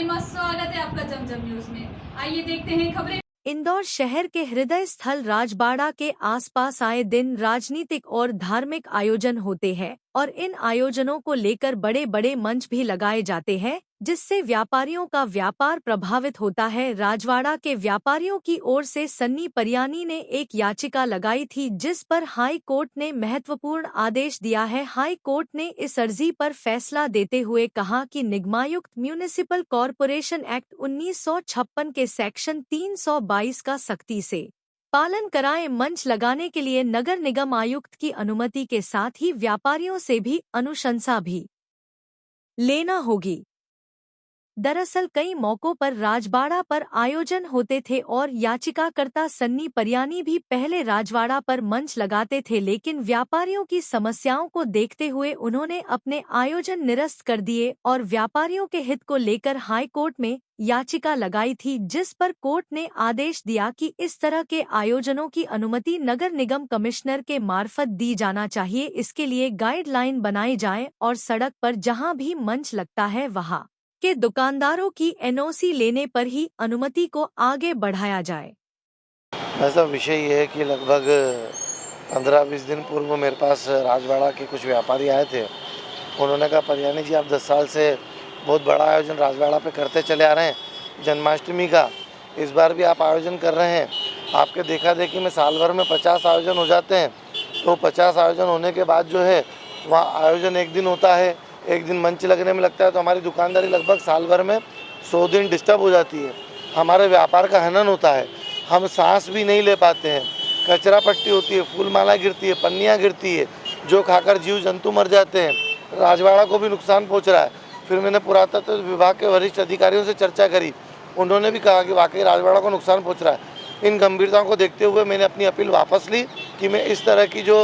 गरिमा, स्वागत है आपका जमजम न्यूज में। आइए देखते हैं खबरें। इंदौर शहर के हृदय स्थल राजबाड़ा के आसपास आए दिन राजनीतिक और धार्मिक आयोजन होते हैं और इन आयोजनों को लेकर बड़े बड़े मंच भी लगाए जाते हैं, जिससे व्यापारियों का व्यापार प्रभावित होता है। राजवाड़ा के व्यापारियों की ओर से सन्नी परियानी ने एक याचिका लगाई थी, जिस पर हाई कोर्ट ने महत्वपूर्ण आदेश दिया है। हाई कोर्ट ने इस अर्जी पर फैसला देते हुए कहा कि निगमायुक्त म्यूनिसिपल कॉरपोरेशन एक्ट 1956 के सेक्शन 322 का सख्ती से पालन कराएं। मंच लगाने के लिए नगर निगम आयुक्त की अनुमति के साथ ही व्यापारियों से भी अनुशंसा भी लेना होगी। दरअसल कई मौकों पर राजबाड़ा पर आयोजन होते थे और याचिकाकर्ता सन्नी परियानी भी पहले राजवाड़ा पर मंच लगाते थे, लेकिन व्यापारियों की समस्याओं को देखते हुए उन्होंने अपने आयोजन निरस्त कर दिए और व्यापारियों के हित को लेकर हाई कोर्ट में याचिका लगाई थी, जिस पर कोर्ट ने आदेश दिया कि इस तरह के आयोजनों की अनुमति नगर निगम कमिश्नर के मार्फत दी जाना चाहिए। इसके लिए गाइडलाइन बनाई जाए और सड़क पर जहां भी मंच लगता है वहां के दुकानदारों की एनओसी लेने पर ही अनुमति को आगे बढ़ाया जाए। ऐसा विषय ये है कि लगभग 15-20 दिन पूर्व मेरे पास राजवाड़ा के कुछ व्यापारी आए थे। उन्होंने कहा, परियानी जी, आप 10 साल से बहुत बड़ा आयोजन राजवाड़ा पे करते चले आ रहे हैं जन्माष्टमी का, इस बार भी आप आयोजन कर रहे हैं। आपके देखा देखी में साल भर में 50 आयोजन हो जाते हैं, तो 50 आयोजन होने के बाद जो है वहाँ आयोजन एक दिन होता है, एक दिन मंच लगने में लगता है, तो हमारी दुकानदारी लगभग साल भर में 100 दिन डिस्टर्ब हो जाती है। हमारे व्यापार का हनन होता है, हम सांस भी नहीं ले पाते हैं, कचरा पट्टी होती है, फूल माला गिरती है, पन्नियाँ गिरती है, जो खाकर जीव जंतु मर जाते हैं। राजवाड़ा को भी नुकसान पहुँच रहा है। फिर मैंने पुरातत्व विभाग के वरिष्ठ अधिकारियों से चर्चा करी, उन्होंने भी कहा कि वाकई राजवाड़ा को नुकसान पहुँच रहा है। इन गंभीरताओं को देखते हुए मैंने अपनी अपील वापस ली कि मैं इस तरह की जो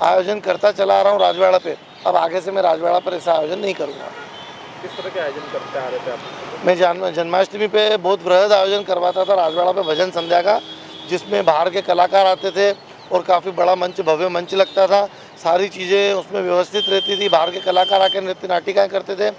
आयोजन करता चला आ रहा हूँ राजवाड़ा पे, अब आगे से मैं राजवाड़ा पर ऐसा आयोजन नहीं करूँगा। किस तरह के आयोजन करते आ रहे थे आप? मैं जन्माष्टमी पे बहुत बृहद आयोजन करवाता था राजवाड़ा पे भजन संध्या का, जिसमें बाहर के कलाकार आते थे और काफ़ी बड़ा मंच, भव्य मंच लगता था। सारी चीज़ें उसमें व्यवस्थित रहती थी, बाहर के कलाकार आकर नृत्य नाटिकाएँ करते थे।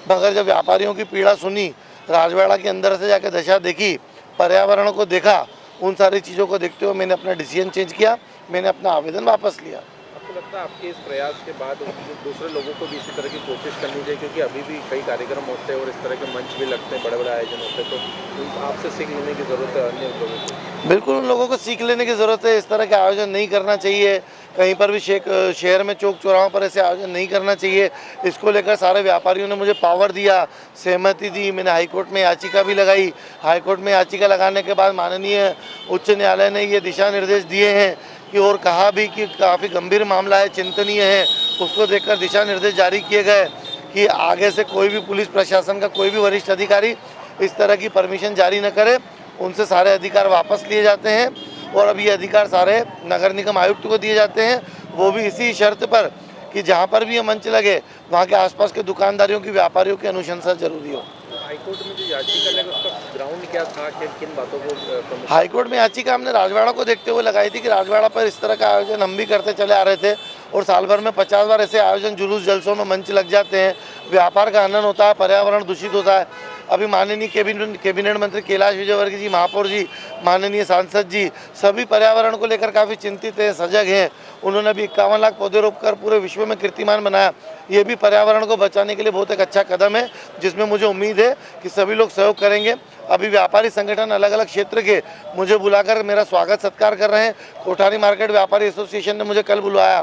मगर जब व्यापारियों की पीड़ा सुनी, राजवाड़ा के अंदर से जाकर दशा देखी, पर्यावरण को देखा, उन सारी चीज़ों को देखते हुए मैंने अपना डिसीजन चेंज किया, मैंने अपना आवेदन वापस लिया। आपको लगता है आपके इस प्रयास के बाद दूसरे लोगों को भी इसी तरह की कोशिश करनी चाहिए, क्योंकि अभी भी कई कार्यक्रम होते हैं और इस तरह के मंच भी लगते हैं, बड़े बड़े आयोजन होते हैं, तो आपसे सीख लेने की ज़रूरत है अन्य लोगों को? बिल्कुल, उन लोगों को सीख लेने की ज़रूरत है। इस तरह के आयोजन नहीं करना चाहिए, कहीं पर भी शहर में चौक चौराहों पर ऐसे आयोजन नहीं करना चाहिए। इसको लेकर सारे व्यापारियों ने मुझे पावर दिया, सहमति दी। मैंने हाईकोर्ट में याचिका भी लगाई। हाईकोर्ट में याचिका लगाने के बाद माननीय उच्च न्यायालय ने ये दिशा निर्देश दिए हैं कि, और कहा भी कि काफ़ी गंभीर मामला है, चिंतनीय है। उसको देखकर दिशा निर्देश जारी किए गए कि आगे से कोई भी पुलिस प्रशासन का कोई भी वरिष्ठ अधिकारी इस तरह की परमिशन जारी न करे, उनसे सारे अधिकार वापस लिए जाते हैं और अब ये अधिकार सारे नगर निगम आयुक्त को दिए जाते हैं, वो भी इसी शर्त पर कि जहाँ पर भी ये मंच लगे वहाँ के आसपास के दुकानदारियों की, व्यापारियों की अनुशंसा जरूरी हो। हाईकोर्ट में जो याचिका लगी उसका ग्राउंड क्या था, किन बातों को? हाईकोर्ट में याचिका हमने राजवाड़ा को देखते हुए लगाई थी कि राजवाड़ा पर इस तरह का आयोजन हम भी करते चले आ रहे थे और साल भर में 50 बार ऐसे आयोजन, जुलूस, जलसों में मंच लग जाते हैं, व्यापार का हनन होता है, पर्यावरण दूषित होता है। अभी माननीय कैबिनेट मंत्री कैलाश विजयवर्गीय जी, महापौर जी, माननीय सांसद जी, सभी पर्यावरण को लेकर काफ़ी चिंतित हैं, सजग हैं। उन्होंने अभी 51 लाख पौधे रोपकर पूरे विश्व में कीर्तिमान बनाया। ये भी पर्यावरण को बचाने के लिए बहुत एक अच्छा कदम है, जिसमें मुझे उम्मीद है कि सभी लोग सहयोग करेंगे। अभी व्यापारी संगठन अलग अलग क्षेत्र के मुझे बुलाकर मेरा स्वागत सत्कार कर रहे हैं। कोठारी मार्केट व्यापारी एसोसिएशन ने मुझे कल बुलवाया,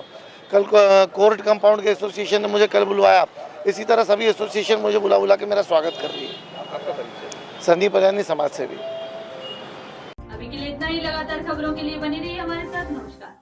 कल कोर्ट कंपाउंड के एसोसिएशन ने मुझे कल बुलवाया। इसी तरह सभी एसोसिएशन मुझे बुला के मेरा स्वागत कर रही है। आपका परिचय? सन्नी परियानी, समाज सेवी। अभी के लिए इतना ही। लगातार खबरों के लिए बनी रहिए हमारे साथ। नमस्कार।